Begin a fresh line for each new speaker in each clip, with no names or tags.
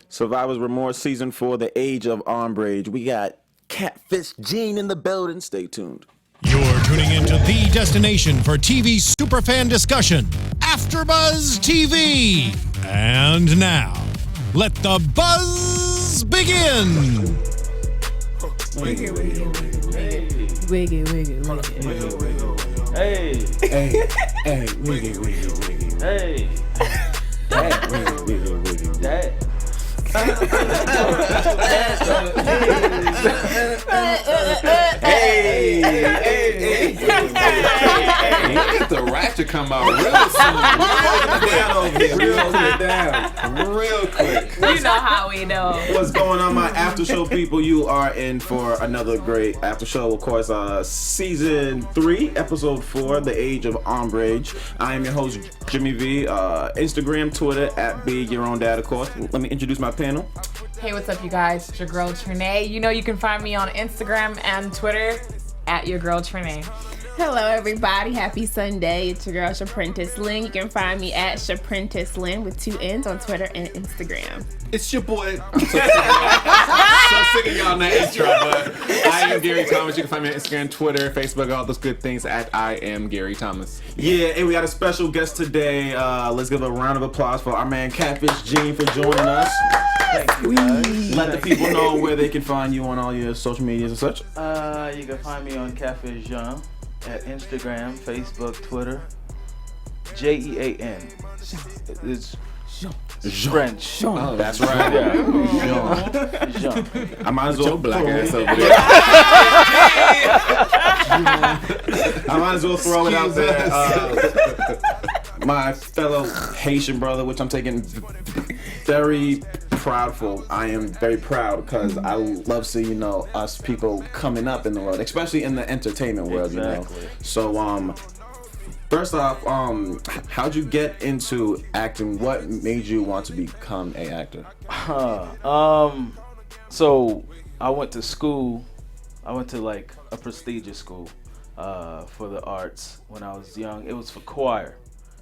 Survivor's Remorse Season 4, The Age of Umbrage. We got Catfish Jean in the building. Stay tuned.
You're tuning into the destination for TV superfan discussion, AFTERBUZZ TV. And now, let the buzz begin.
Wiggy, wiggy, wiggy, wiggy, wiggy, wiggy.
Hey,
Hey, hey, wiggy, wiggy, wiggy.
hey,
Hey, wiggy, wiggy, wiggy.
Dad.
Hey, hey, hey.
Look at the ratchet come out real soon. Real quick.
You know how we know.
What's going on, my after show people? You are in for another great after show. Of course, season 3, episode 4, The Age of Umbrage. I am your host, Jimmy V. Instagram, Twitter, @BeYourOwnDad, of course. Let me introduce my panel.
Hey, what's up, you guys? It's your girl, Trene. You know you can find me on Instagram and Twitter @YourGirlTrene.
Hello, everybody. Happy Sunday. It's your girl, Shaprintace Lynn. You can find me at Shaprintace Lynn with 2 N's on Twitter and Instagram.
It's your boy. I'm so sick of y'all in that intro, but I am Gary Thomas. You can find me on Instagram, Twitter, Facebook, all those good things at I am Gary Thomas.
Yeah, and we got a special guest today. Let's give a round of applause for our man Catfish Jean for joining us.
Thank you, guys.
Let the people know where they can find you on all your social medias and such.
You can find me on Catfish Jean at Instagram, Facebook, Twitter. Jean. It's French.
Oh, that's right.
Yeah. Jean.
I might as
Your
well
black
throw
ass
it.
over there.
I might as well throw it out there. My fellow Haitian brother, which I'm taking very proud for. I am very proud because I love seeing, us people coming up in the world, especially in the entertainment world,
Exactly.
So, first off, how'd you get into acting? What made you want to become an actor?
So I went to school. I went to like a prestigious school for the arts when I was young. It was for choir.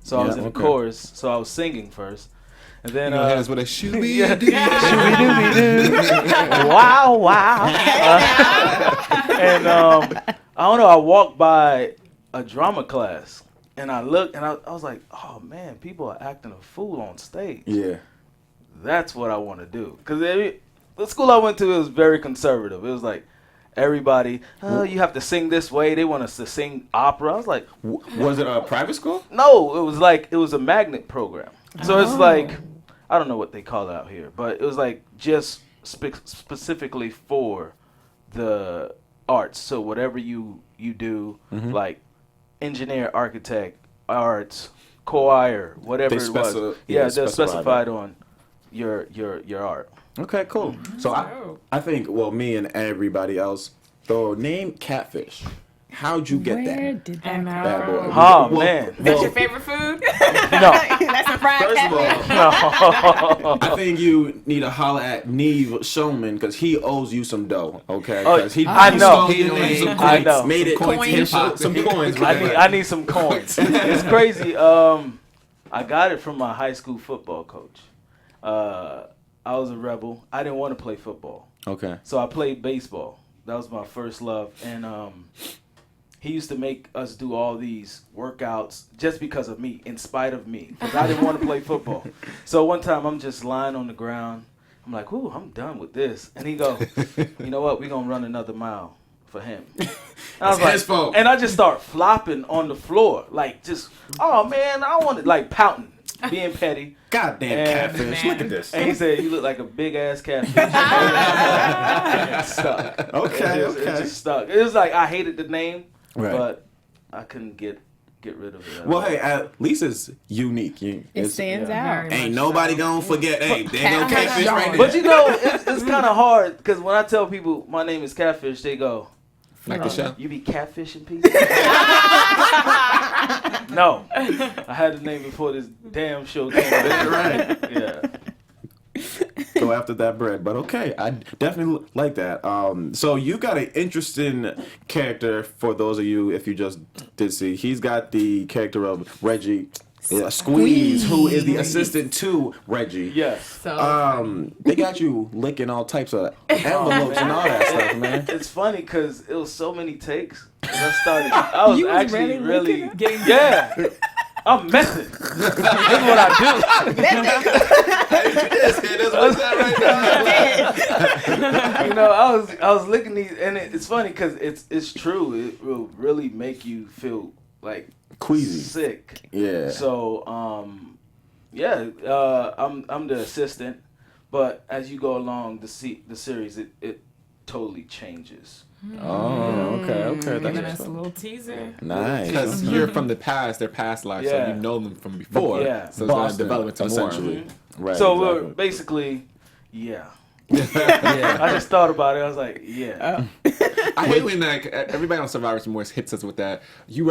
So I was in a chorus. So I was singing first. And then
hands with a shooby.
Wow, wow. And I don't know, I walked by a drama class and I looked and I was like, oh man, people are acting a fool on stage.
Yeah.
That's what I want to do. Because the school I went to, it was very conservative. It was like, everybody, you have to sing this way. They want us to sing opera. I was like,
Was it a private school?
no, it was a magnet program. So it's like, I don't know what they call it out here, but it was like just specifically for the arts. So whatever you do, like engineer, architect, arts, choir, whatever
They
it was.
yeah,
They're
specify
specified
that.
on your art.
Okay, cool. So I think, me and everybody else, the name Catfish, how'd you get
Where
that?
did that
And,
come
Bad boy.
from?
Oh, man.
That's your favorite food?
No.
That's a fried
First of
catfish.
all, I think you need to holler at Neve Showman because he owes you some dough, okay?
Oh,
'Cause he
I know.
stole your name. Some
I
coins.
know.
Made it
Coins.
hip-hop. Some coins. Right?
I need some coins. It's crazy. I got it from my high school football coach. I was a rebel. I didn't want to play football.
Okay.
So I played baseball. That was my first love. And he used to make us do all these workouts just because of me, in spite of me, because I didn't want to play football. So one time I'm just lying on the ground. I'm like, ooh, I'm done with this. And he go, you know what? We're going to run another mile for him. And I was
It's his fault.
And I just start flopping on the floor. Like just, oh, man, I want it. Like pouting, being petty.
Goddamn
And-
Catfish. Look at this.
And he said, you look like a big ass catfish. And it stuck.
Okay,
It
okay.
just stuck. It was like I hated the name,
Right.
but I couldn't get rid of it.
Well, hey, at least it's unique.
It stands out.
Ain't nobody gonna forget. Hey, there go Catfish right there.
But you know, it's kind of hard because when I tell people my name is Catfish, they go,
Like the show.
"You be catfishing people?" No, I had the name before this damn show came out.
Right.
Yeah.
Go after that bread. But okay, I definitely like that. So you got an interesting character for those of you, if you just did see. He's got the character of Reggie Squeeze, who is the assistant to Reggie.
Yes.
So
They got you licking all types of envelopes and all that stuff, man.
It's funny because it was so many takes. I was
You was
actually
really
really
getting
I'm messing. This is what I do. You know, I was looking these, and it's funny because it's true. It will really make you feel like
Queasy.
sick.
Yeah.
So I'm the assistant, but as you go along the series, it totally changes.
Oh, okay.
giving
That's
us a little teaser.
nice.
Because you're from their past life, so
Yeah.
you know them from before.
Yeah.
So it's going to
Boston,
develop into more.
essentially. Right.
So we're
exactly.
basically,
Yeah.
I just thought about it. I was like, yeah.
I hate when like everybody on Survivor's Remorse hits us with that. Yeah.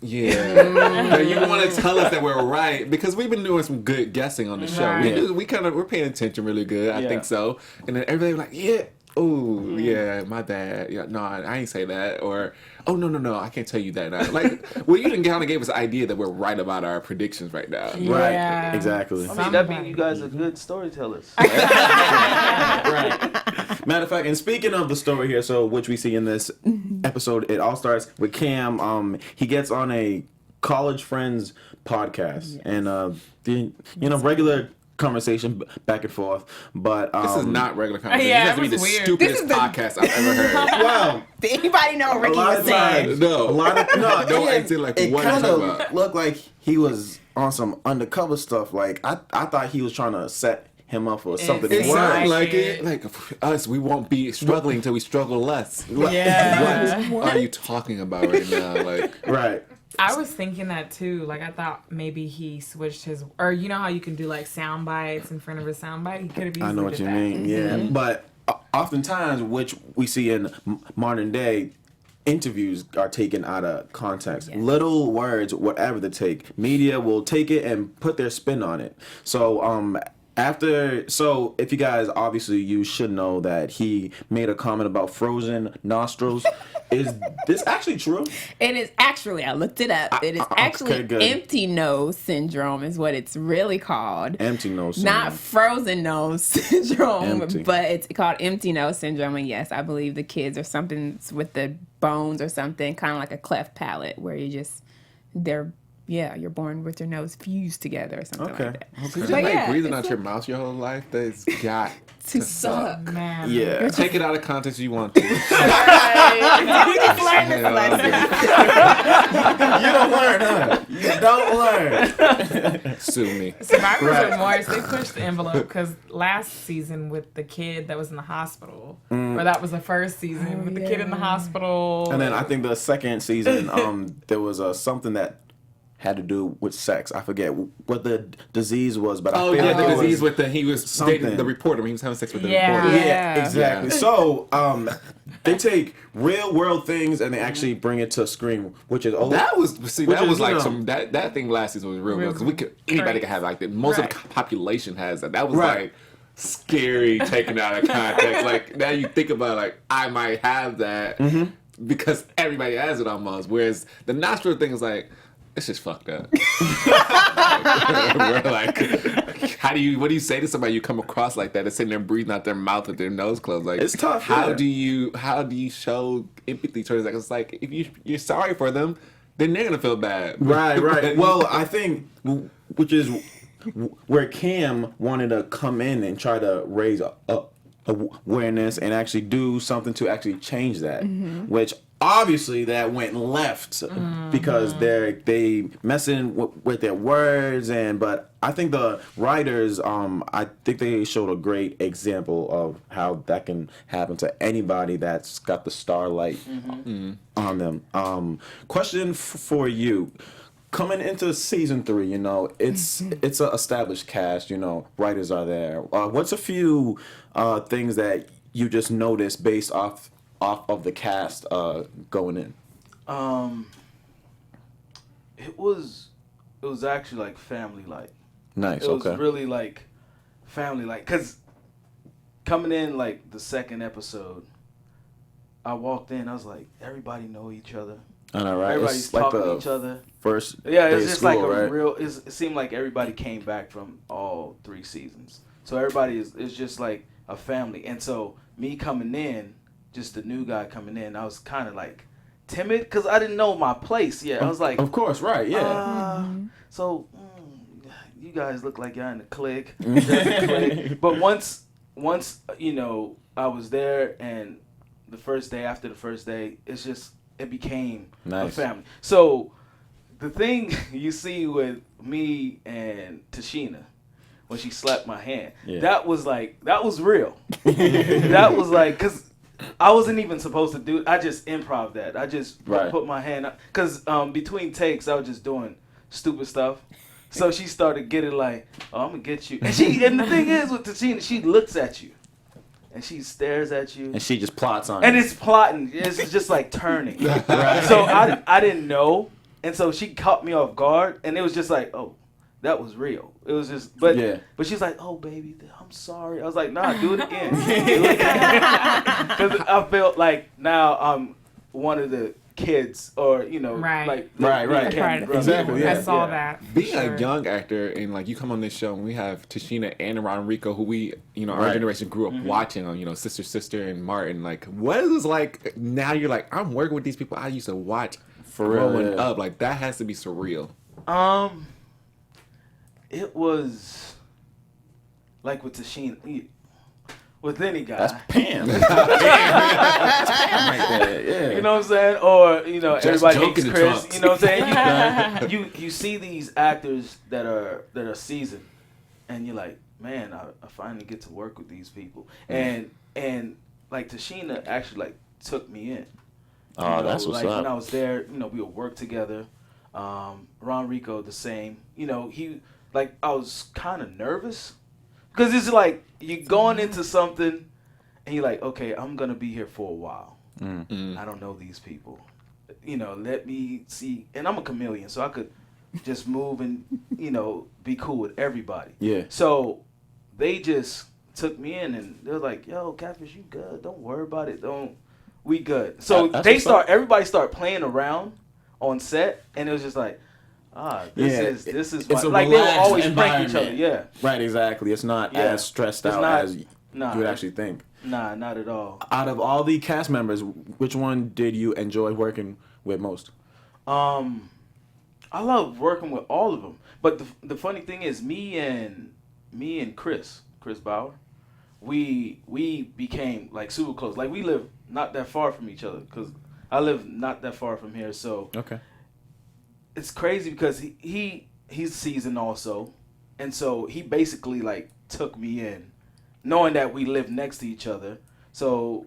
Like, you want to tell us that we're right because we've been doing some good guessing on the show.
Right.
We're paying attention really good. I
Yeah.
think so. And then everybody was like, yeah. Oh yeah, my bad. Yeah, no, I ain't say that. Or no, I can't tell you that now. Like, well, you didn't kind of gave us the idea that we're right about our predictions right now.
Right.
Yeah.
Exactly.
I mean, that means you guys are good storytellers.
Right. Matter of fact, and speaking of the story here, so which we see in this episode, it all starts with Cam. He gets on a college friends podcast, and regular conversation back and forth. But
This is not regular conversation.
Yeah,
This has to be
it
the
was weird.
stupidest podcast I've ever heard.
Well,
Did anybody know what
a
Ricky
lot
was
of
saying?
times,
No.
a lot of no,
No,
it,
acting like
it
what
kind
I'm talking
of
about.
looked like he was on some undercover stuff. Like I thought he was trying to set him up for something
It
It
worse.
sounds
Like
like it. Like us, we won't be struggling until we struggle less.
Yeah.
What are you talking about right now? Like,
Right.
I was thinking that too. Like, I thought maybe he switched his, or you know how you can do like sound bites in front of a sound bite? He could have easily
I know what
did
you
that.
mean. Yeah, but oftentimes, which we see in modern day, interviews are taken out of context.
Yes.
Little words, whatever they take, media will take it and put their spin on it. So, if you guys, obviously you should know that he made a comment about frozen nostrils. Is this actually true?
It is actually, I looked it up. It is actually
okay, good.
empty nose syndrome is what it's really called.
Empty nose
Not
syndrome.
frozen nose syndrome,
Empty.
but it's called empty nose syndrome. And yes, I believe the kids or something with the bones or something, kind of like a cleft palate, where you're born with your nose fused together or something
Okay.
like that.
you
But
just like
yeah,
breathing
it's
out your mouth your whole life. That's got
to
suck.
suck.
Man.
Yeah.
Take it out of context if you want to.
We just learned this lesson.
You don't learn, huh? You don't learn.
Sue me.
Survivor's
Right.
Remorse, they pushed the envelope because last season with the kid that was in the hospital, or that was the first season with the kid in the hospital.
And then I think the second season, there was something that had to do with sex. I forget what the disease was, but I
Oh
feel
yeah,
like
the
it was
disease with he was
something.
dating the reporter when he was having sex with the
Yeah.
reporter.
Yeah, exactly.
Yeah.
So they take real world things and they actually bring it to screen, which is
That was
Which is,
like
you know,
some that thing last season was real good because anybody could have like that. Most of
Right.
the population has that. That was
Right.
like scary taken out of context. Like now you think about it, like I might have that because everybody has it almost. Whereas the nostril thing is like it's just fucked up. We're like, what do you say to somebody you come across like that? That's sitting there breathing out their mouth with their nose closed? Like
It's tough,
How
yeah.
do you show empathy towards that? It's like if you're sorry for them, then they're gonna feel bad.
right. Well, I think which is where Cam wanted to come in and try to raise awareness and actually do something to actually change that, which obviously that went left because they messing with their words but I think the writers I think they showed a great example of how that can happen to anybody that's got the starlight on them. Question for you. Coming into season 3, it's an established cast. Writers are there. What's a few things that you just noticed based off of the cast going in?
It was actually like family like.
Nice.
It was
Okay.
really like family like, cause coming in like the second episode, I walked in, I was like, everybody know each other.
I know, right?
Everybody's
It's like
talking
the
to each other.
first
Yeah,
day
it's
of
just
school,
like a
right?
real. It seemed like everybody came back from all 3 seasons, so everybody is just like a family. And so me coming in, just the new guy coming in, I was kind of like timid because I didn't know my place yet. I was like,
Of course, right? Yeah.
so you guys look like y'all in the clique. There's a clique. But once you know I was there, and the first day after the first day, it became a
Nice.
family. So the thing you see with me and Tashina when she slapped my hand,
Yeah.
that was real. That was like, because I wasn't even supposed to do it. I just improv that. I just
Right.
put my hand up. Because between takes, I was just doing stupid stuff. So she started getting like, oh, I'm going to get you. And the thing is with Tashina, she looks at you. And she stares at you.
And she just plots on
And
it.
it's plotting. It's just like turning. So I didn't know. And so she caught me off guard. And it was just like, oh, that was real. It was just, but she's like, oh, baby, I'm sorry. I was like, nah, do it again. Because I felt like now I'm one of the kids, or, you know,
Right.
like.
Right. Exactly, yeah.
I saw that.
Being
Sure.
a young actor, and like you come on this show, and we have Tashina and Enrico, who we, you know, our
Right.
generation grew up watching on, you know, Sister and Martin. Like, what is it like now? You're like, I'm working with these people I used to watch
For real,
growing
yeah.
up. Like, that has to be surreal.
It was like with Tashina, with any guy.
That's Pam. That's Pam right there. Yeah.
You know what I'm saying? Or, you know,
Just
everybody
joking
hates
the
Chris.
trunks.
You know what I'm saying? You see these actors that are seasoned, and you're like, man, I finally get to work with these people. And like Tashina actually like took me in.
Oh,
You know,
that's what's
like
up.
when I was there, you know, we would work together. Ron Rico the same. You know, I was kind of nervous because it's like you're going into something and you're like, okay, I'm gonna be here for a while. I don't know these people. You know, let me see. And I'm a chameleon, so I could just move and, you know, be cool with everybody.
Yeah.
So they just took me in and they're like, yo, Catfish, you good? Don't worry about it. We good. So
That's what's up.
everybody start playing around on set, and it was just like, this is
it's
fun.
a
Like they would
relaxed
always prank each other.
environment.
Yeah.
Right, exactly. It's not
Yeah.
as stressed
It's
out
not-
as you
nah.
would actually think.
Nah, not at all.
Out of all the cast members, which one did you enjoy working with most?
I love working with all of them. But the funny thing is, me and Chris Bauer, we became like super close. Like we live not that far from each other, because I live not that far from here. So
Okay.
it's crazy because he's seasoned also, and so he basically like took me in, knowing that we live next to each other. So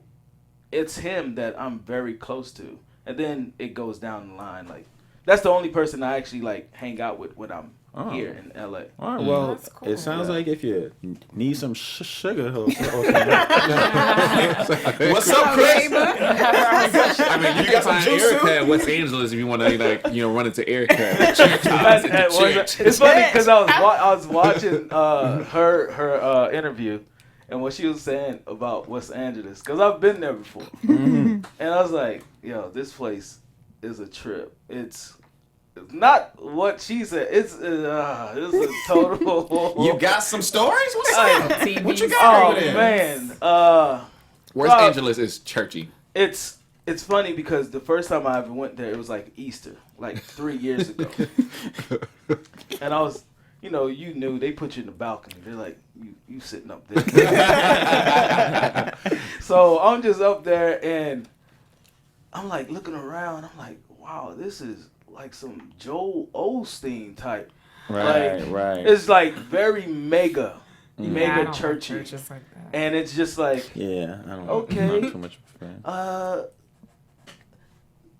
it's him that I'm very close to, and then it goes down the line. Like that's the only person I actually like hang out with when I'm here in LA.
All right, well,
That's cool.
it sounds like if you need some sugar or something. What's up, Chris?
I mean, you can find Erica at West Angeles if you want to, like, you know, run into Erica.
It's funny because I was watching her interview, and what she was saying about Los Angeles, because I've been there before, and I was like, yo, this place is a trip. It's not what she said. It's a total.
You got some stories? What's up?
TV.
What you got
Oh
over there?
man.
West Angeles is churchy.
It's funny because the first time I ever went there, it was like Easter, like 3 years ago. And I was, you knew they put you in the balcony. They're like, you sitting up there. So I'm just up there and I'm like looking around. I'm like, wow, this is like some Joel Osteen type.
Right,
Like,
right.
It's like very mega
I
mega
don't
churchy.
like churches like that.
And it's just like,
Yeah, I don't
Okay.
I'm not too much of a fan.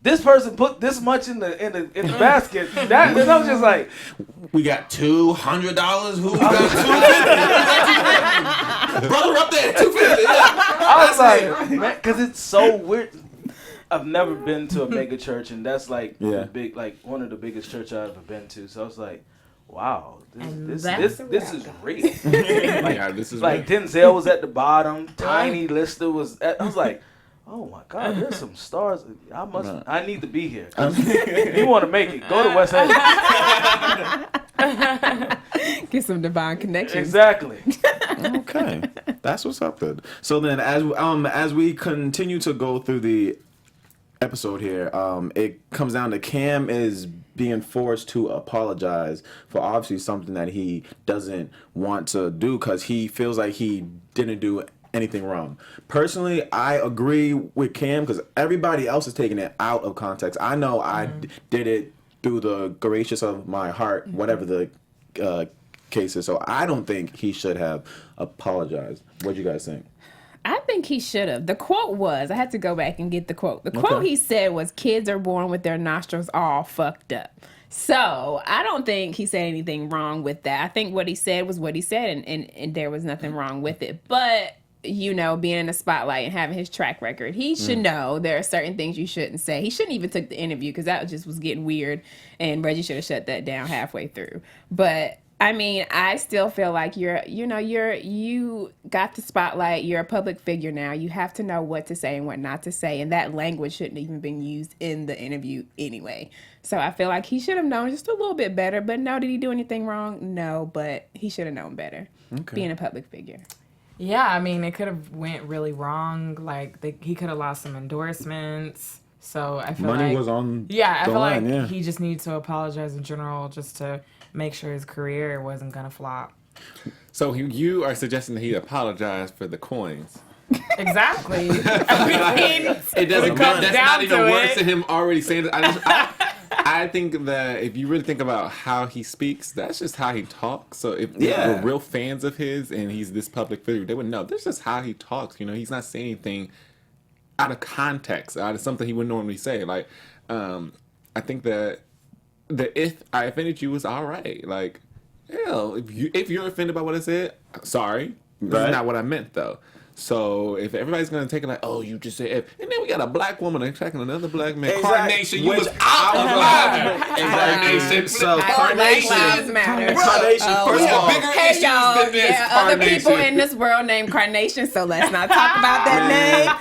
this person put this much in the basket. That and I was just like,
We got $200. Who got $250? Brother up there, $250. Yeah.
I was like, man, because it's so weird. I've never been to a mega church, and that's like
Yeah.
one of the biggest church I've ever been to. So I was like, wow, this
that's a
is
wrap.
real.
Yeah, this is
Like Denzel was at the bottom, Tiny Lister was at, I was like, oh my God, there's some stars. I need to be here. If you want to make it, go to West End.
Get some divine connections.
Exactly.
Okay, that's what's up then. So then, as we continue to go through the episode here, it comes down to Cam is being forced to apologize for obviously something that he doesn't want to do because he feels like he didn't do anything wrong. Personally, I agree with Cam because everybody else is taking it out of context. I know I did it through the gracious of my heart, whatever the case is. So I don't think he should have apologized. What do you guys think?
I think he should have. The quote was, I had to go back and get the quote. The quote he said was, kids are born with their nostrils all fucked up. So I don't think he said anything wrong with that. I think what he said was what he said, and there was nothing wrong with it. But, you know, being in the spotlight and having his track record, he should know there are certain things you shouldn't say. He shouldn't even took the interview because that just was getting weird, and Reggie should have shut that down halfway through. But I mean, I still feel like you got the spotlight. You're a public figure now. You have to know what to say and what not to say. And that language shouldn't even been used in the interview anyway. So I feel like he should have known just a little bit better. But no, did he do anything wrong? No, but he should have known better. Being a public figure.
Yeah, I mean, it could have went really wrong. Like, he could have lost some endorsements. So I feel
Money was on
I
the
feel
line,
like he just needs to apologize in general just to make sure his career wasn't going to flop.
So you are suggesting that he apologize for the coins.
Exactly. I mean,
It doesn't
comes
that's
down
not even
to
worse
it.
than him already saying it. I think that if you really think about how he speaks, that's just how he talks. So if we're real fans of his and he's this public figure, they would know. That's just how he talks. You know, he's not saying anything out of context, out of something he would normally say. Like, I think that if I offended you was all right. Like, hell, if you're offended by what I said, sorry. That's not what I meant, though. So if everybody's gonna take it like, oh, you just said if, and then we got a black woman attacking another black man.
Exactly.
Carnation, you was out of line.
Exactly. So
Black Lives Matter.
Carnation, first of all.
Bigger
Hey
issues
y'all,
than this.
there are other people
Carnation.
in this world named Carnation, so let's not talk about that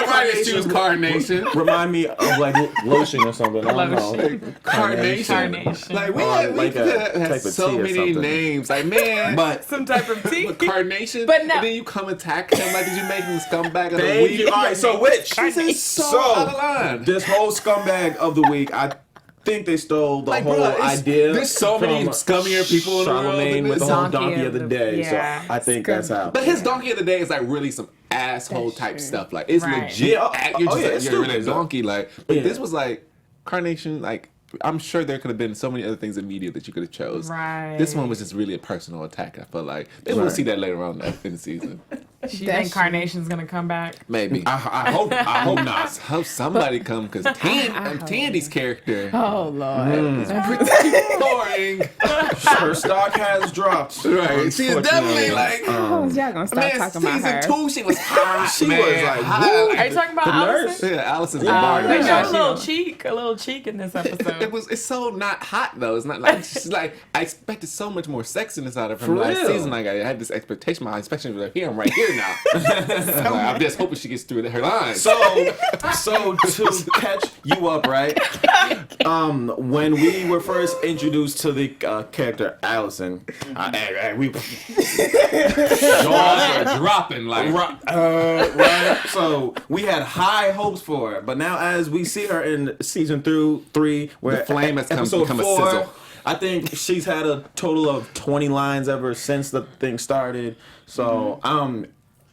Why did choose Carnation?
Remind me of like lotion or something. I don't know.
Lotion.
Carnation. Like we
Like
could
a
have
type
had
of
so
tea or
many
something.
names. Like, man,
But
Some type of tea.
with Carnation,
But no.
and then you come attack him like, did you make him scumbag of the
thank
week?
you. All right, so which?
This is so out of line.
This whole scumbag of the week, I think they stole the
Like,
whole
bro,
idea.
there's so many
from
scummier people in the world
Charlemagne
than
with the
this.
whole donkey of the day.
Yeah.
So I think that's how.
But his donkey of the day is like really some asshole
That's
type
true.
stuff. Like it's
Right.
legit.
Yeah,
You're just
yeah,
like,
it's
you're really a
stupid.
donkey. Like, but
Yeah.
this was like Carnation. Like, I'm sure there could have been so many other things in media that you could have chose.
Right.
This one was just really a personal attack. I feel like maybe we'll
Right.
see that later on in the season.
She
That's
think Carnation's going to come back?
Maybe.
I hope not.
I hope somebody come because Tandy's character
Oh Lord.
boring.
Her stock has dropped.
Right. She's definitely like.
Oh, y'all gonna stop
Man,
talking about her.
season 2, she was hot.
She
man.
was like,
Hot.
woo.
Are you talking about
The
Alison?
nurse.
Yeah, Alison's
Yeah.
bar.
They
Yeah.
showed a little cheek in this episode.
It's so not hot though. It's not like she's like I expected so much more sexiness out of her
For
from last
real.
season. Like I had this expectation. My expectation was here. I'm right here now. Like, I'm just hoping she gets through her lines.
So to catch you up, right? When we were first introduced to the character Alison, we
jaws are dropping like.
right. So we had high hopes for her, but now as we see her in season 3, where
The flame has
episode
become a
4,
sizzle.
I think she's had a total of 20 lines ever since the thing started. So,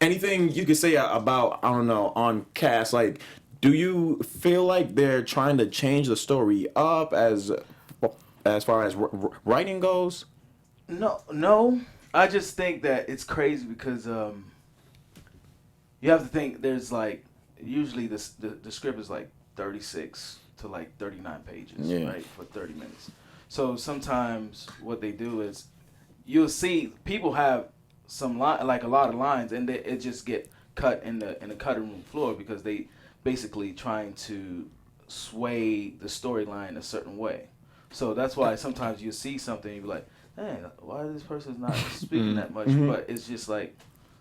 anything you could say about, I don't know, on cast, like, do you feel like they're trying to change the story up as far as writing goes?
No. I just think that it's crazy because you have to think there's like usually the script is like 36 to like 39 pages, right, for 30 minutes. So sometimes what they do is you'll see people have some like a lot of lines and it just get cut in the cutting room floor because they basically trying to sway the storyline a certain way. So that's why sometimes you see something and you're like, man, why this person's not speaking that much? But it's just like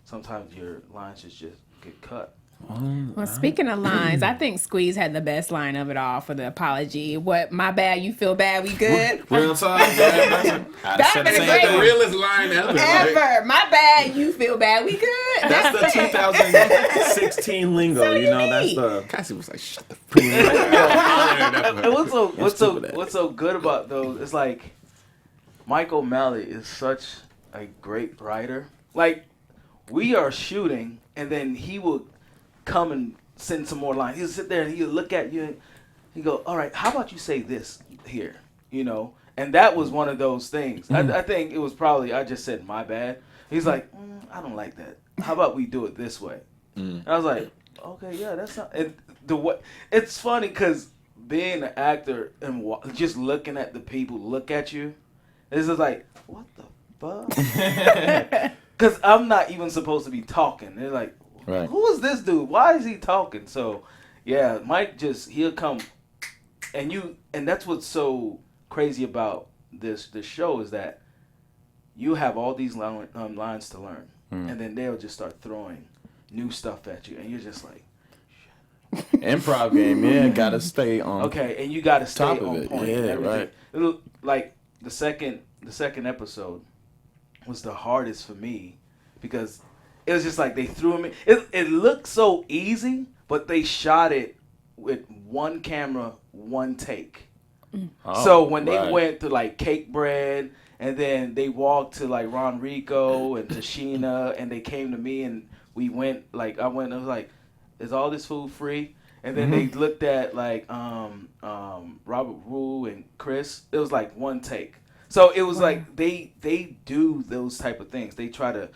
sometimes your lines just get cut.
Well, speaking of lines, I think Squeeze had the best line of it all for the apology. What, my bad, you feel bad, we good?
Real talk. That's
been a great
The realest line ever.
Ever. My bad, you feel bad, we good?
That's the 2016 lingo, you know. That's the.
Cassie was like, "Shut the
And what's
stupid
so good about those? It's like Mike O'Malley is such a great writer. Like, we are shooting, and then he will come and send some more lines. He'll sit there and he'll look at you and he'll go, all right, how about you say this here? You know? And that was one of those things. I think it was probably, I just said, my bad. He's like, I don't like that. How about we do it this way? And I was like, okay, yeah, that's not. And it's funny because being an actor and just looking at the people look at you, it's just like, what the fuck? Because I'm not even supposed to be talking. They're like,
Right.
who is this dude? Why is he talking? So, yeah, Mike he'll come, and that's what's so crazy about this show is that you have all these lines to learn, and then they'll just start throwing new stuff at you, and you're just like,
Improv game, yeah, gotta stay on.
okay, and you got to stay
top of
on
it.
point.
Yeah,
and everything.
right.
Like the second episode was the hardest for me because it was just like they threw me. It looked so easy, but they shot it with one camera, one take. So when they went to like Cake Bread, and then they walked to like Ron Rico and Tashina, and they came to me, and we went like I was like, is all this food free? And then they looked at like Robert Rule and Chris. It was like one take. So it was like they do those type of things. They try to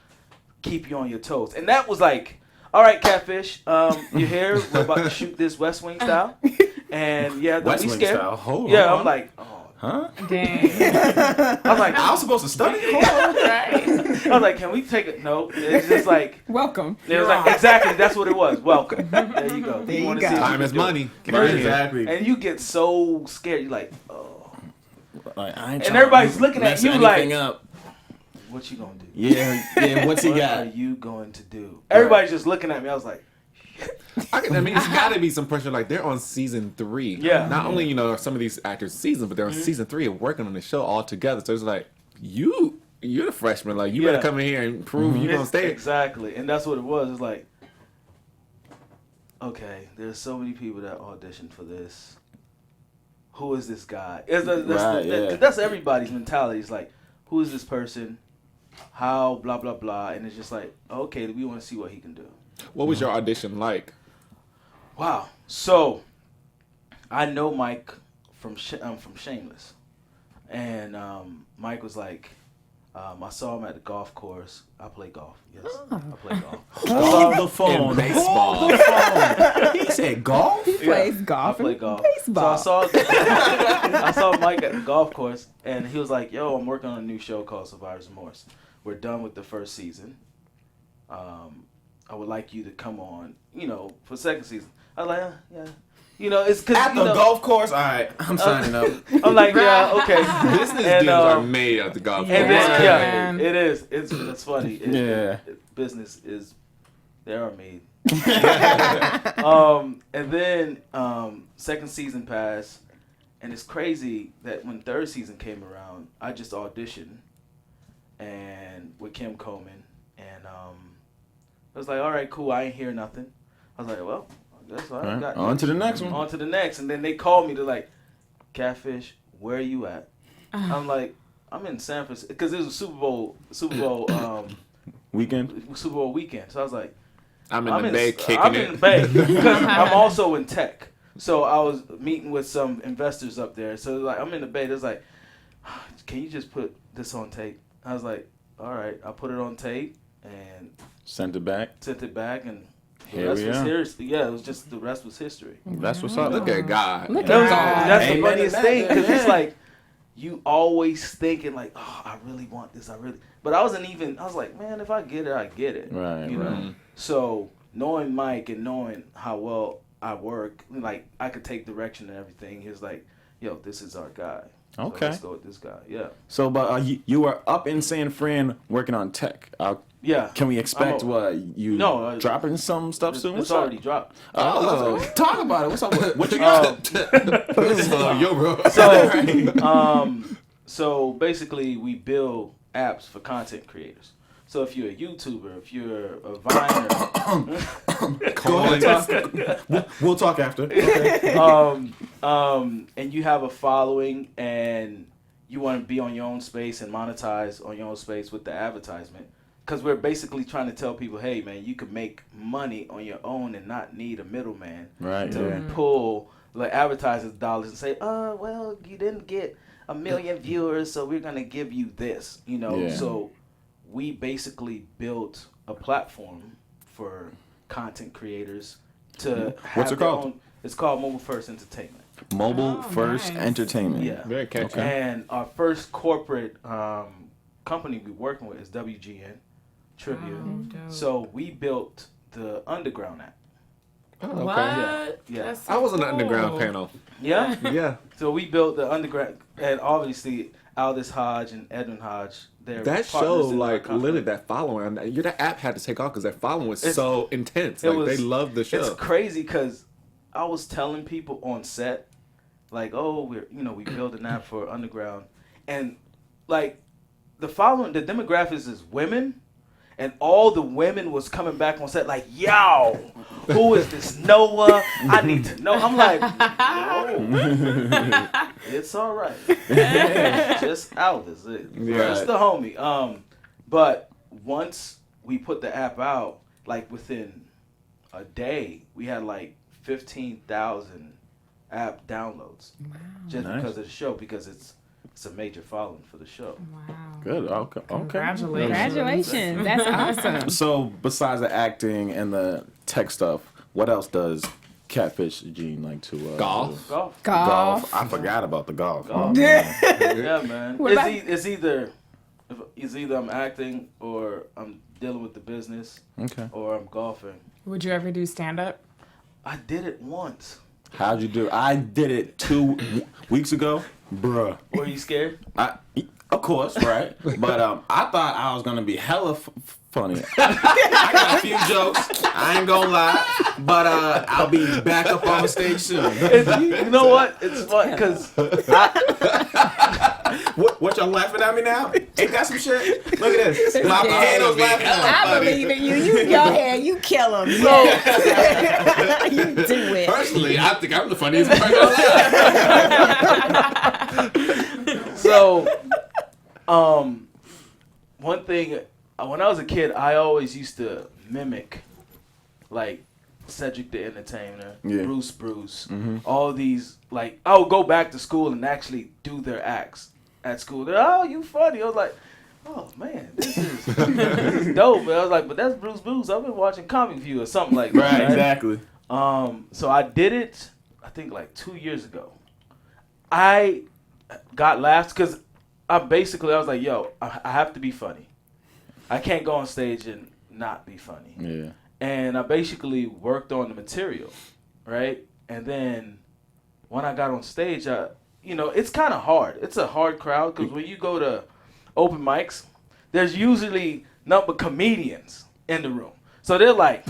keep you on your toes. And that was like, all right, Catfish, you're here. We're about to shoot this West Wing style. And yeah, don't
West
be
Wing
scared.
style. Hold
yeah,
on.
I'm like,
Huh?
Dang.
I was like,
I was supposed to study. Hold on.
Right.
I was like, can we take it? No, it's just like,
Welcome.
it was like exactly that's what it was. Welcome. There you go.
There you
wanna
go.
see if
Time
you
is
can do it.
money.
Right, exactly.
And you get so scared. You're like, oh,
Like, I ain't
and
trying
everybody's
to
looking at
mess
you
anything
like,
up.
what you gonna do?
Yeah. What's he
What
got?
are you going to do? Everybody's just looking at me. I was like,
I mean, it's got to be some pressure. Like they're on season 3.
Yeah.
Not only are some of these actors seasons, but they're on season 3 of working on the show all together. So it's like you're the freshman. Like you better come in here and prove you're gonna stay.
Exactly, and that's what it was. It's like, okay, there's so many people that auditioned for this. Who is this guy? That's everybody's mentality. It's like, who is this person? How? Blah blah blah. And it's just like, okay, we want to see what he can do.
What was your audition like?
Wow. So, I know Mike from Shameless, and Mike was like, I saw him at the golf course. I play golf. Yes, I play golf.
Hold the phone.
baseball.
Hold the phone. He said golf?
He plays golf
I play
and
golf.
baseball.
So I saw Mike at the golf course, and he was like, "Yo, I'm working on a new show called Survivor's Remorse. We're done with the first season. I would like you to come on, for second season." I was like, yeah. It's because
At the golf course? All right, I'm signing up.
I'm like, yeah, okay.
Business
And,
deals are made at the golf course.
And
Yeah.
it is. It's funny. Business is. They are made. And then second season passed, and it's crazy that when third season came around, I just auditioned, and with Kim Coleman, and I was like, all right, cool. I ain't hear nothing. I was like, well, that's all I got.
On to the next one.
On to the next, and then they called me. They're like, Catfish, where are you at? I'm like, I'm in San Francisco because it was a Super Bowl
Weekend?
Super Bowl weekend. So I was like,
I'm in the Bay kicking
I'm
it.
in the Bay because I'm also in tech. So I was meeting with some investors up there. So like, I'm in the Bay. There's like, can you just put this on tape? I was like, all right. I put it on tape and
Sent it back.
and the
Here
rest
we
was
are.
history. Yeah, it was just the rest was history.
That's what's up.
Look at God.
Look
That was-
at God.
That's the
Amen
funniest
to
thing
that.
because it's like you always thinking like, oh, I really want this. But I was like, man, if I get it, I get it.
Right,
You know?
right.
So knowing Mike and knowing how well I work, like I could take direction and everything, he was like, yo, this is our guy. So
Okay.
let's go with this guy. Yeah.
So, but you were up in San Fran working on tech.
Yeah.
Can we expect
No,
dropping some stuff soon?
It's
What's up?
already dropped.
Oh, talk about it. What's up? What you got?
Yo, bro.
So basically, we build apps for content creators. So if you're a YouTuber, if you're a Viner,
Go ahead. We'll talk after. Okay.
and you have a following and you want to be on your own space and monetize on your own space with the advertisement, because we're basically trying to tell people, hey man, you can make money on your own and not need a middleman to pull the advertisers' dollars and say, well, you didn't get 1 million viewers, so we're gonna give you this, So we basically built a platform for content creators to have
What's it
their
called?
own. It's called Mobile First Entertainment.
Mobile First
nice.
Entertainment.
Yeah.
Very catchy.
And our first corporate company we're working with is WGN Trivia.
Dope.
So we built the Underground app.
Oh, okay.
What?
Yeah.
That's
I was on the
so
underground
cool.
panel.
Yeah.
Yeah.
So we built the Underground, and obviously Aldous Hodge and Edwin Hodge. They're
That show,
partners in our
like,
company.
literally, that following, that app had to take off because that following was
It's-
so intense.
it
Like,
was-
they loved the show.
It's crazy because I was telling people on set, like, oh, we build an app for Underground, and like the demographics is women, and all the women was coming back on set like, yo, who is this Noah? I need to know. I'm like, no, it's all right. Just Aldous. Just the homie. But once we put the app out, like within a day, we had like 15,000 app downloads.
Wow.
Just
Nice.
because of the show, because it's a major following for the show.
Wow.
Good. Okay.
Congratulations.
Congratulations. That's awesome.
So, besides the acting and the tech stuff, what else does Catfish Jean like to
Golf.
Golf.
Golf.
I forgot about the golf.
Golf.
Oh, man.
Yeah, man.
What about-
It's either I'm acting or I'm dealing with the business
Okay.
or I'm golfing.
Would you ever do stand up?
I did it once.
How'd you do? I did it 2 weeks ago, bruh.
Were you scared?
Of course, right? But I thought I was gonna be hella funny. I got a few jokes. I ain't gonna lie, but I'll be back up on the stage soon.
You know what? It's fun because
What y'all laughing at me now? Ain't that some shit? Look at this. My potatoes laughing at me.
I believe in you. You go ahead. You kill him.
So,
You do it.
Personally, I think I'm the funniest person alive.
so, one thing, when I was a kid, I always used to mimic, like, Cedric the Entertainer,
Yeah.
Bruce, all these, like, I would go back to school and actually do their acts at school. They're, oh, you funny. I was like, oh, man, this is dope. But I was like, but that's Bruce. I've been watching Comic View or something like that.
Right, exactly.
So I did it, I think, like 2 years ago. I got laughs because I was like, yo, I have to be funny. I can't go on stage and not be funny.
Yeah.
And I basically worked on the material, right? And then when I got on stage, it's kind of hard. It's a hard crowd because when you go to open mics, there's usually nothing but comedians in the room. So they're like,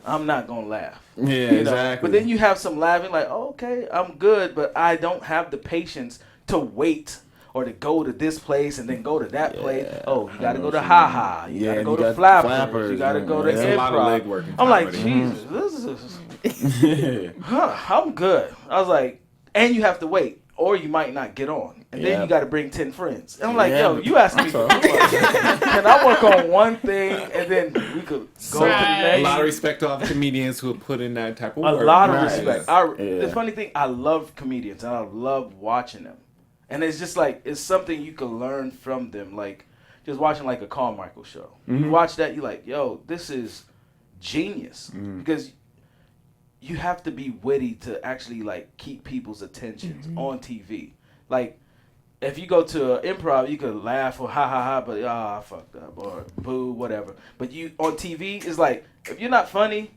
I'm not going to laugh.
Yeah,
You know?
exactly.
But then you have some laughing like, oh, okay, I'm good, but I don't have the patience to wait or to go to this place and then go to that place. Oh, you got to go to Ha Ha. You got to go to Flappers. You got to go to
There's
a lot of leg
Improv.
work in
I'm like,
comedy.
Jesus, this is, I'm good. I was like, and you have to wait, or you might not get on. And then
Yeah.
you got to bring 10 friends. And I'm like,
Yeah,
yo,
but-
you asking me for too much. Can I work on one thing and then we could go to the
Right.
next?
A lot of respect to all the comedians who put in that type of
A
work.
lot of
Right.
respect.
Yeah.
The funny thing, I love comedians and I love watching them. And it's just like, it's something you can learn from them. Like, just watching like a Carmichael show. You watch that, you're like, yo, this is genius. Because you have to be witty to actually like keep people's attentions on TV. Like, if you go to improv, you could laugh or ha ha ha, but I fucked up or boo, whatever. But you on TV, it's like, if you're not funny,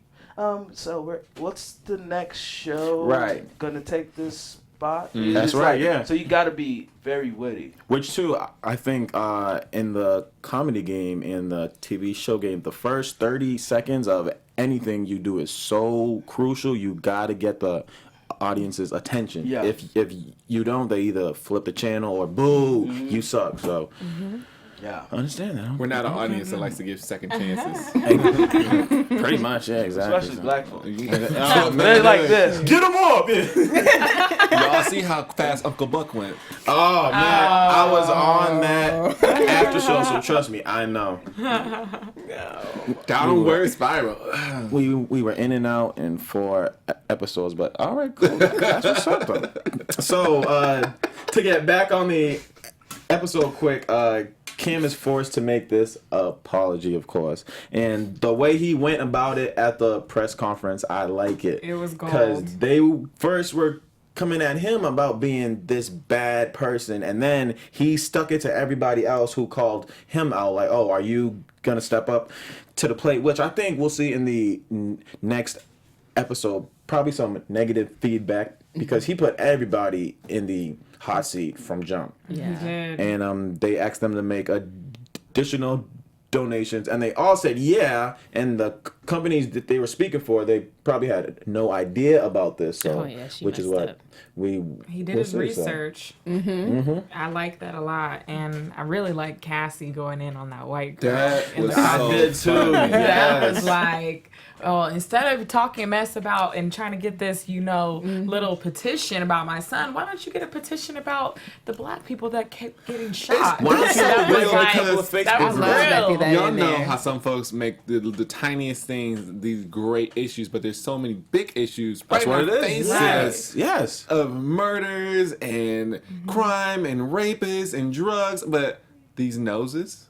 so what's the next show?
Right.
Gonna take this spot.
That's right, yeah.
So you got to be very witty.
Which too, I think in the comedy game, in the TV show game, the first 30 seconds of anything you do is so crucial. You got to get the audience's attention.
Yeah.
If you don't, they either flip the channel or boo, you suck. So
Yeah.
I understand that.
We're not an audience that likes to give second chances.
Pretty much, yeah, exactly.
Especially black folks.
Oh,
They're like this.
Get them up!
Y'all see how fast Uncle Buck went?
Oh man, I was on that after show, so trust me, I know.
Downward spiral.
We were in and out in 4 episodes, but all right, cool. That's what's up though. So to get back on the episode quick, Cam is forced to make this apology, of course, and the way he went about it at the press conference, I like it.
It was gold.
Because they first were coming at him about being this bad person, and then he stuck it to everybody else who called him out, like, oh, are you gonna step up to the plate? Which I think we'll see in the next episode, probably some negative feedback, because he put everybody in the hot seat from jump.
Yeah.
He did.
And they asked them to make additional donations, and they all said yeah, and the companies that they were speaking for, they probably had no idea about this. So,
Oh, yeah, she
which is
messed
what
up.
He did his research. I like that a lot, and I really like Cassie going in on that white girl.
That
in
was
the
I
so
did too.
funny.
That was like, oh, instead of talking mess about and trying to get this, little petition about my son, why don't you get a petition about the black people that kept getting shot?
Why don't you
That was
build a
like-
couple of
that was
Facebook
real.
that
Y'all
in
know
there.
how some folks make the tiniest things these great issues, but there's so many big issues.
That's
right
what
in our
it is.
faces
Yes.
Of murders and crime and rapists and drugs, but these noses.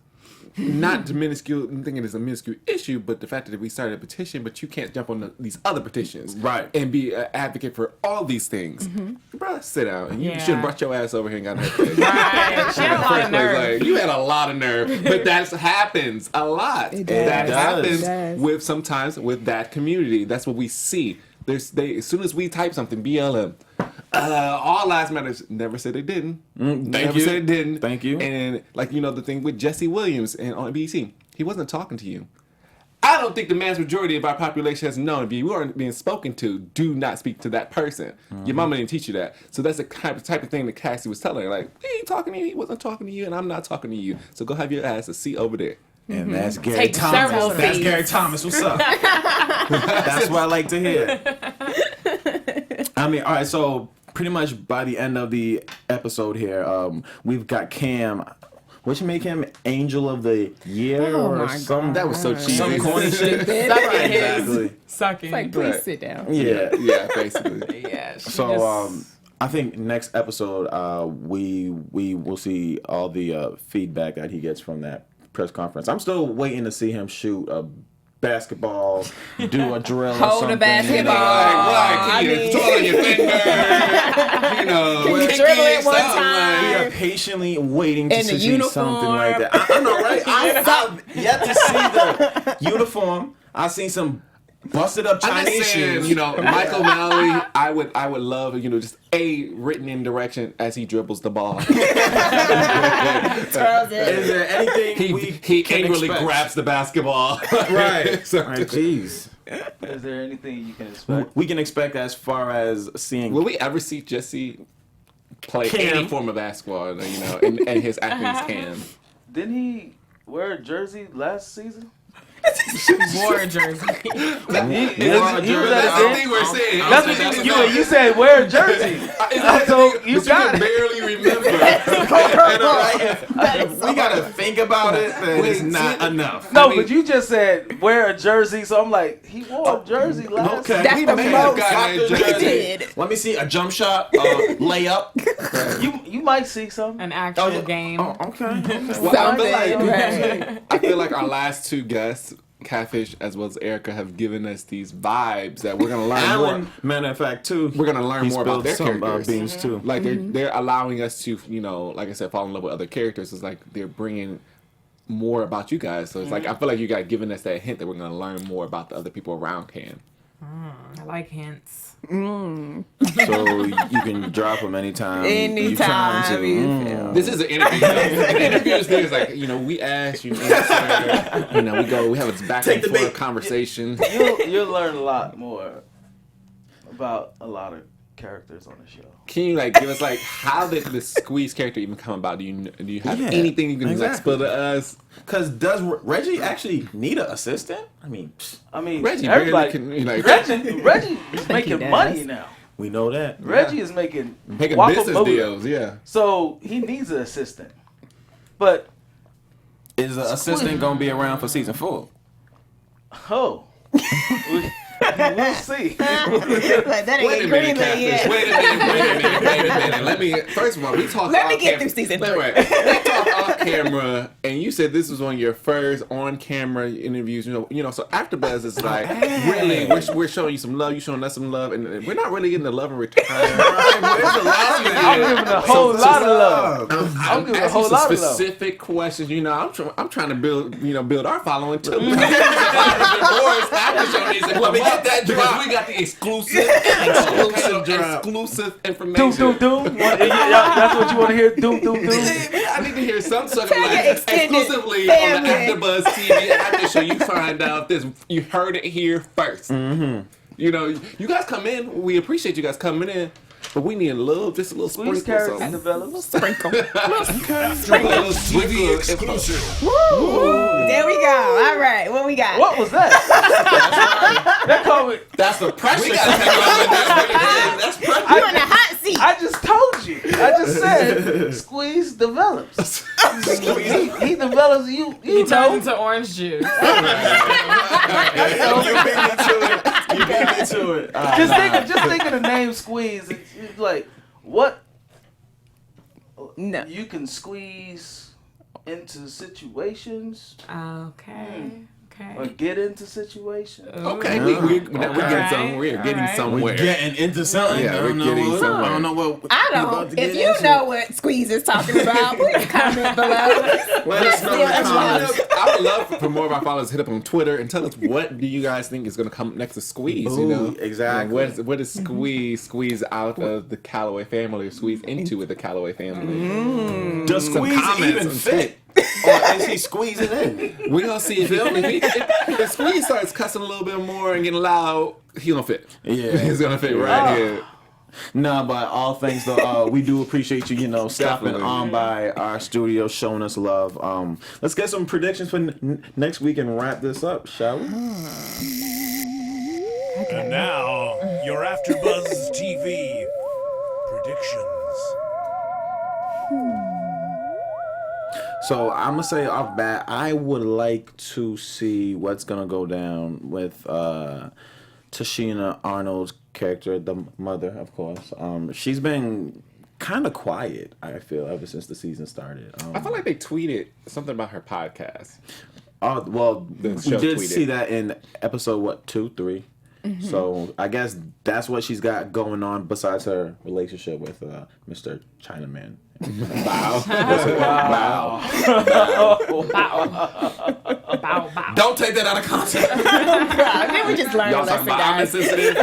Not minuscule. I'm thinking it's a minuscule issue, but the fact that we started a petition, but you can't jump on these other petitions,
Right.
And be an advocate for all these things, bruh. Sit down. And you
Yeah.
should have brought your ass over here and got her face.
Right. She had a lot of nerve.
Like, you had a lot of nerve, but that happens a lot.
It
That
does.
happens
It does.
with sometimes with that community. That's what we see. As soon as we type something, BLM. All lives matters. Never said it didn't. Never
you.
said it didn't.
Thank you.
And the thing with Jesse Williams and on BBC, he wasn't talking to you. I don't think the mass majority of our population has known if you aren't being spoken to, do not speak to that person. Your mama didn't teach you that. So that's the type of thing that Cassie was telling her. Like, he ain't talking to you, he wasn't talking to you, and I'm not talking to you. So go have your ass a seat over there.
And that's Gary
Take
Thomas.
several
That's
seats.
Gary Thomas. What's up? That's what I like to hear. I mean, all right. So pretty much by the end of the episode here, we've got Cam. What you make him Angel of the Year
Oh
or
my
some?
God.
That was so cheesy.
Some corny shit.
Suck it.
Exactly.
Suck it.
It's like, please
Right.
sit down.
Yeah.
Yeah, basically.
Yeah. she
So
just-
I think next episode we will see all the feedback that he gets from that press conference. I'm still waiting to see him shoot a basketball, do a drill, or
Hold
something.
a basketball.
Can you
I mean-
twirl your finger?
Can you
kick
dribble it one
something
time?
We are patiently waiting to
In the
see something like
uniform.
that. I know, right? I've yet to see the uniform. I've seen some busted up
I'm
Chinese
just saying,
shoes.
Michael Malley, I would love, just a written in direction as he dribbles the ball.
Throws
Is
it.
there anything
he
can
angrily
expect?
grabs the basketball.
Right.
So-
All right, jeez.
Is there anything you can expect?
We can expect as far as seeing.
Will we ever see Jesse play
Cam.
any form of basketball? And his acting can.
Didn't he wear a jersey last season?
Wore a jersey.
He was
jersey.
at
That's
the
the
end.
thing we're saying.
That's what you said. Wear a jersey. So you got it.
barely remember.
And, if we gotta think about it, then it's not enough.
No, but you just said wear a jersey, so I'm like, he wore a jersey last.
Okay.
That's
We
the
may
most
have gotten
he
jersey.
did.
Let me see a jump shot, layup.
You might see something.
An actual game.
Oh, okay.
Well,
Something.
I feel like our last two guests, Catfish as well as Erica, have given us these vibes that we're gonna learn
Alan,
more.
matter of fact, too.
We're gonna learn
he
more about
spilled
their
some
characters.
beans too.
Like they're allowing us to, like I said, fall in love with other characters. It's like they're bringing more about you guys. So it's like I feel like you guys giving us that hint that we're gonna learn more about the other people around Cam.
I like hints.
So you can drop them anytime.
Anytime you feel.
This is an interview. An interview is like, we ask, you answer. We have a back and forth conversation.
You'll learn a lot more about a lot of characters on the show.
Can you give us how did the Squeeze character even come about? Do you have anything you can spill to us?
Because does Reggie actually need an assistant? I mean,
Reggie
everybody
can
Reggie is making money now.
we know that.
Reggie is making
business deals. Yeah.
So he needs an assistant. But
Is the assistant gonna be around for season 4?
we'll see.
That ain't agreement yet.
Wait a minute. First of all, we talked.
Let me get through season 3.
We talked off camera, and you said this was one of your first on-camera interviews. So AfterBuzz is really, we're showing you some love. You showing us some love, and we're not really getting the love in return.
Where's the love?
I'm giving a whole lot of love.
I'm
giving a
asking
whole
some
lot of love.
specific questions. I'm trying to build our following too. Let me get that drop. We got the exclusive information.
Doom. That's what you want to hear? Doom.
I need to hear some sort of
extended
exclusively
family.
on the AfterBuzz TV after show. You find out this. You heard it here first. Mm-hmm. You guys come in. We appreciate you guys coming in. But we need just a little
Squeeze
sprinkle.
characters developed.
Sprinkle.
Sprinkle.
TV exclusive.
Woo! There we go. All right, what we got?
What was that? That called me.
That's the pressure.
That's pressure.
You're in a hot seat.
I just told you. I just said Squeeze develops. he develops. You
He turns
know.
into orange juice.
You beat me to it.
Just think of the name Squeeze. It's like what?
No.
You can squeeze into situations
Okay.
or get into situations.
Okay, we're getting somewhere.
We're getting into something.
Yeah, we're getting somewhere.
I don't know what.
I don't. If you know what Squeeze is talking about, please comment below.
Let us know in the comments.
I would love for more of our followers to hit up on Twitter and tell us what do you guys think is going to come next to Squeeze.
Ooh, exactly.
What is squeeze out of the Calloway family or squeeze into with the Calloway family?
Does Squeeze even fit? Or is he squeezing in?
We're going to see if Squeeze starts cussing a little bit more and getting loud, he don't fit.
Yeah.
He's going to fit right here.
No, but all things though, we do appreciate you, stopping
Definitely.
on by our studio, showing us love. Let's get some predictions for next week and wrap this up, shall we?
And now, your AfterBuzz TV predictions.
So I'm gonna say off bat, I would like to see what's gonna go down with Tashina Arnold's character, the mother, of course. She's been kind of quiet, I feel, ever since the season started.
I feel like they tweeted something about her podcast.
Oh well, we
show
did
tweeted.
see that in episode 2, 3.
Mm-hmm.
So I guess that's what she's got going on besides her relationship with Mr. Chinaman. Bow.
Bow.
Don't take that out of context.
I think we just learned a
Y'all
lesson,
talking about
guys.
insensitive?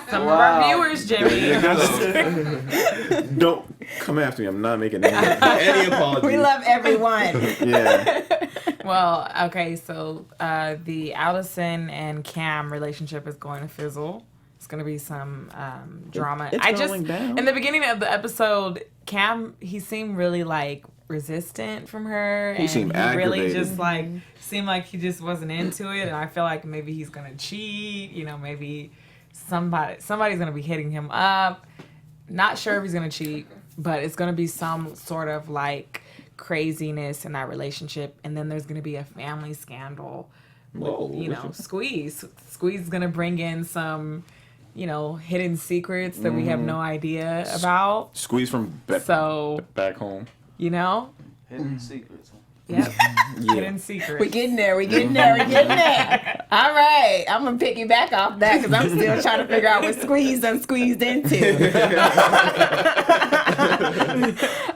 Some of our viewers, Jimmy.
Don't come after me. I'm not making any apologies.
We love everyone.
Yeah.
Well, okay, so the Alison and Cam relationship is going to fizzle. It's going to be some drama.
It's going down.
In the beginning of the episode, Cam, he seemed really resistant from her.
He seemed
really
aggravated.
just seemed like he just wasn't into it. And I feel like maybe he's going to cheat. Maybe somebody's going to be hitting him up. Not sure if he's going to cheat, but it's going to be some sort of craziness in that relationship, and then there's gonna be a family scandal. Squeeze is gonna bring in some, hidden secrets that we have no idea about.
Squeeze from back home.
Hidden secrets.
Yep. Hidden secrets.
We're getting there. All right. I'm going to pick you back off that because I'm still trying to figure out what Squeeze done squeezed into.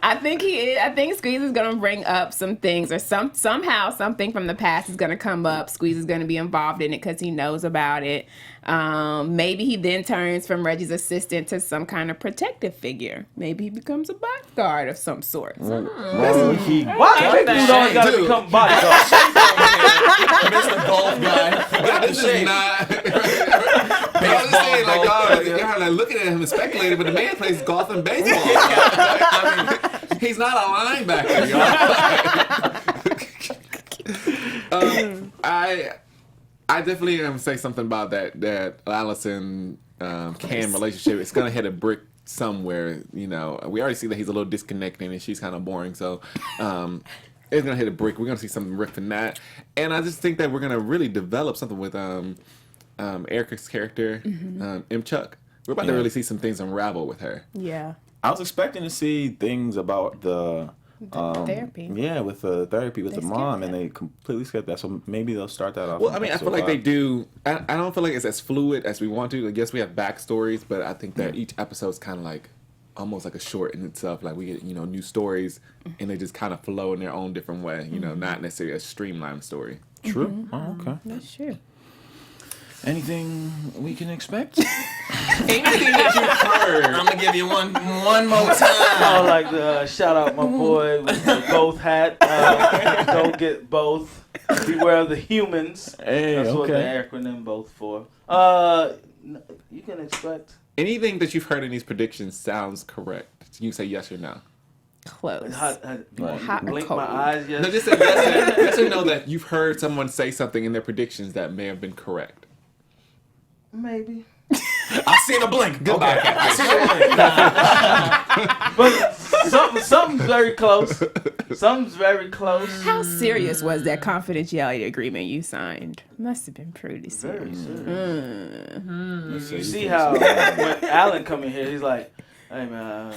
I think he is. I think Squeeze is gonna bring up some things, or somehow something from the past is gonna come up. Squeeze is gonna be involved in it because he knows about it. Maybe he then turns from Reggie's assistant to some kind of protective figure. Maybe he becomes a bodyguard of some sort.
Why do dude always gotta become bodyguard?
Mr. Golf guy.
This is not. I'm just saying, like, y'all like looking at him and speculating, but the man plays golf and baseball. I mean, he's not a linebacker, y'all. I definitely am say something about that Alison Cam relationship. It's gonna hit a brick somewhere. You know, we already see that he's a little disconnected and she's kind of boring. So. It's gonna hit a brick. We're gonna see something ripped in that, and I just think that we're gonna really develop something with Erica's character, M. Chuck. We're about to really see some things unravel with her.
Yeah.
I was expecting to see things about the
therapy.
Yeah, with the therapy with the mom, and they completely skipped that. So maybe they'll start that off.
Well, I mean, I feel like they do. I don't feel like it's as fluid as we want to. I guess we have backstories, but I think that each episode's kind of like almost like a short in itself. Like we get, new stories, and they just kind of flow in their own different way. Not necessarily a streamlined story.
True.
Mm-hmm.
Oh, okay.
That's true.
Anything we can expect?
Anything that you've heard.
I'm gonna give you one more time.
I would like to shout out my boy with the both hat. Go get both. Beware of the humans.
Hey,
That's what the acronym both for. You can expect.
Anything that you've heard in these predictions sounds correct. You can say yes or no.
Close.
Hot blink
cold.
my eyes. Yes.
No, just say yes or no that you've heard someone say something in their predictions that may have been correct.
Maybe.
I seen a blink. Goodbye,
But something's very close. Something's very close.
How serious was that confidentiality agreement you signed? Must have been pretty serious.
Very serious. You see how when Alan come in here, he's like, "Hey man,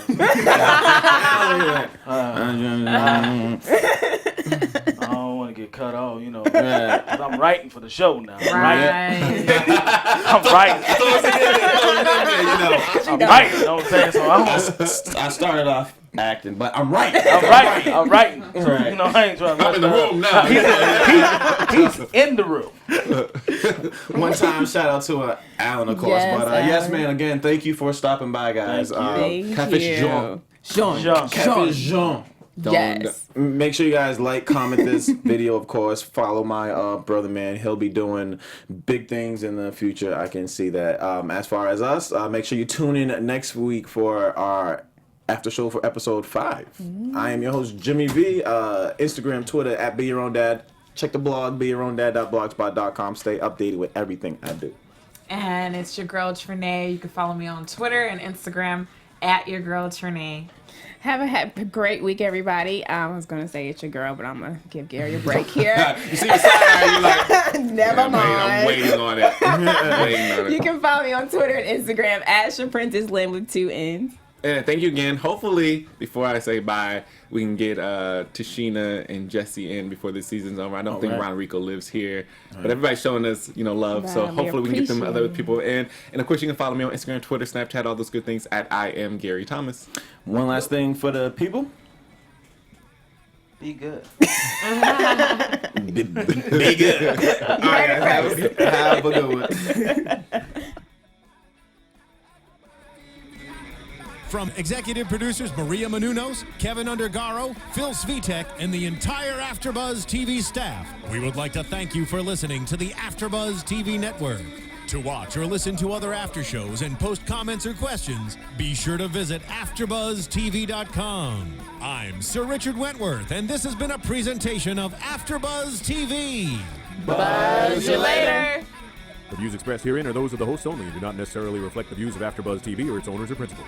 I don't want to get cut off, 'cause I'm writing for the show now.
Right.
I'm writing. I'm writing. You know what I'm saying? So
I started off acting, but I'm right.
I'm writing. So, I ain't trying to.
I'm in the room now.
He's in the room.
One time, shout out to Alan, of course.
Yes,
But yes, man, again, thank you for stopping by, guys.
Thank
Catfish
you.
Jean. Catfish Jean.
Yes.
Make sure you guys like, comment this video, of course. Follow my brother, man. He'll be doing big things in the future. I can see that. As far as us, make sure you tune in next week for our after show for episode 5. I am your host, Jimmy V. Instagram, Twitter, at Be Your Own Dad. Check the blog, beyourowndad.blogspot.com. Stay updated with everything I do.
And it's your girl, Trene. You can follow me on Twitter and Instagram at your girl, Trene.
Have a great week, everybody. I was going to say it's your girl, but I'm going to give Gary a break here.
You see the side, you're like,
Never mind.
I'm waiting on it.
You can follow me on Twitter and Instagram at Shaprintace Lynn with 2 N's.
And thank you again. Hopefully, before I say bye, we can get Tashina and Jesse in before the season's over. I don't think Ron Rico lives here, but everybody's showing us, love. So hopefully we can get them other people in. And of course, you can follow me on Instagram, Twitter, Snapchat, all those good things at I am Gary Thomas.
One last thing for the people.
Be good.
Be good. All right, have a good one.
From executive producers Maria Menounos, Kevin Undergaro, Phil Svitek, and the entire AfterBuzz TV staff, we would like to thank you for listening to the AfterBuzz TV network. To watch or listen to other after shows and post comments or questions, be sure to visit AfterBuzzTV.com. I'm Sir Richard Wentworth, and this has been a presentation of AfterBuzz TV.
Buzz you later.
The views expressed herein are those of the hosts only and do not necessarily reflect the views of AfterBuzz TV or its owners or principals.